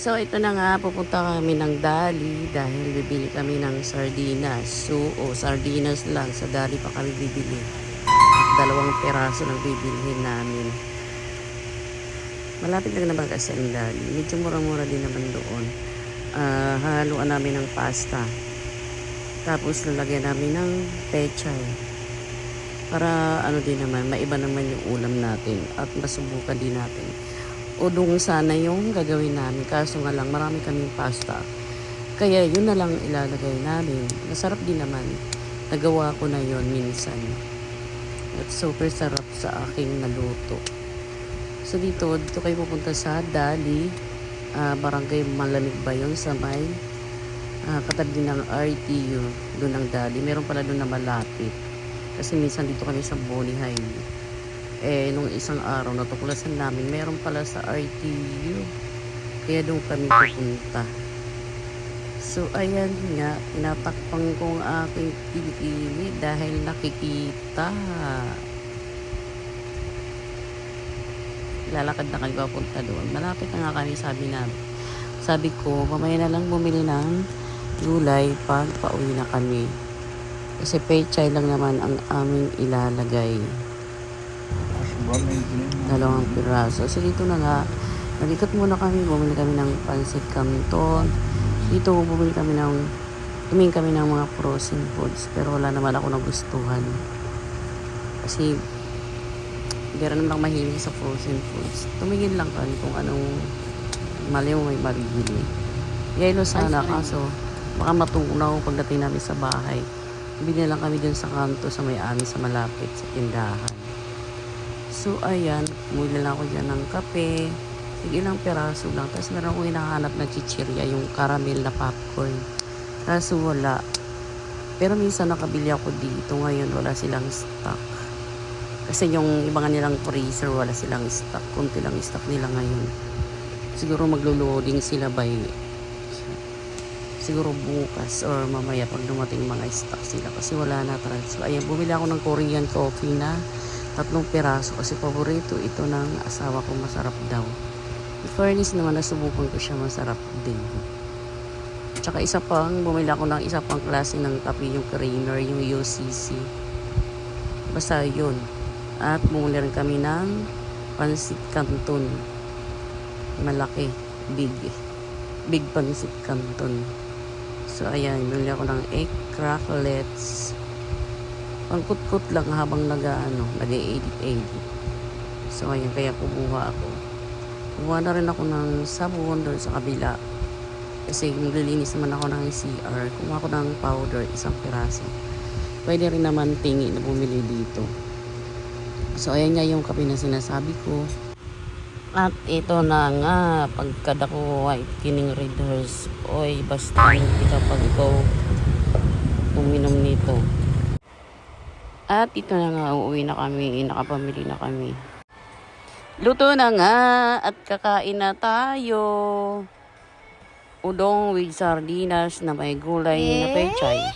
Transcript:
So ito na nga, pupunta kami ng Dali dahil bibili kami ng sardinas. So, sardinas lang, sa Dali pa kami bibili. At 2 piraso lang bibilihin namin. Malapit lang naman kasi ang Dali. Medyo mura-mura din naman doon. Haluan namin ng pasta. Tapos lalagyan namin ng pechay. Para ano din naman, maiba naman yung ulam natin at masubukan din natin. Udong sana yung gagawin namin, kaso nga lang marami kaming pasta. Kaya yun na lang ilalagay namin. Masarap din naman. Nagawa ko na yon minsan. At super sarap sa aking naluto. So dito kayo pupunta sa Dali. Barangay Malamig ba yun sa may katabi ng RTU. Doon ang Dali. Meron pala doon na malapit. Kasi minsan dito kami sa Bonihay. Nung isang araw natuklasan namin, meron pala sa RTU. Kaya doon kami pupunta. So, ayan nga, pinatakpang ko ang aking kilikili dahil nakikita. Lalakad na kami papunta doon. Malapit na nga kami, sabi ko, mamaya na lang bumili ng gulay pag pauwi na kami. Kasi pechay lang naman ang aming ilalagay. 2 piraso. So dito na nga, nag-ikot muna kami, bumili kami ng pancit canton. Dito tumingin kami ng mga frozen foods. Pero wala naman ako nagustuhan. Kasi hindi rin naman mahilig sa frozen foods. Tumingin lang kami kung anong mali mo may mabibili. Yelo sana, kaso baka matunaw pagdating namin sa bahay. Bili lang kami dun sa kanto sa may-amin sa malapit sa tindahan. So ayan, muli lang ako dyan ng kape. Ilang piraso lang. Tapos meron akong hinahanap na chichirya, yung caramel na popcorn. Kaso wala. Pero minsan nakabili ako dito. Ngayon wala silang stock. Kasi yung ibang nilang freezer wala silang stock. Kunti lang stock nila ngayon. Siguro maglo-loading sila siguro bukas or mamaya pag dumating mga stock sila. Kasi wala na talaga. So ayan, bumili ako ng Korean coffee na 3 piraso kasi paborito ito ng asawa ko, masarap daw. In fairness naman, nasubukan ko siya, masarap din. Tsaka bumili ako ng isa pang klase ng kape, yung Krainer, yung UCC. Basta yun. At bumili rin kami ng pancit canton. Malaki, big pancit canton. So ayan, bumili ako ng egg cracklets. Pangkut-kut lang habang nag-edit. So ayan, kaya kumuha ako. Kumuha na rin ako ng sabon doon sa kabila. Kasi maglilinis naman ako ng CR. Kumuha ako ng powder, 1 piraso. Pwede rin naman tingi na bumili dito. So ayan nga yung kape na sinasabi ko. At ito na nga, pagkada ko white kining readers. Oy, basta kita pag ikaw uminom nito. At ito na nga, uuwi na kami, nakapamili na kami. Luto na nga at kakain na tayo. Udong with sardinas na may gulay na pechay.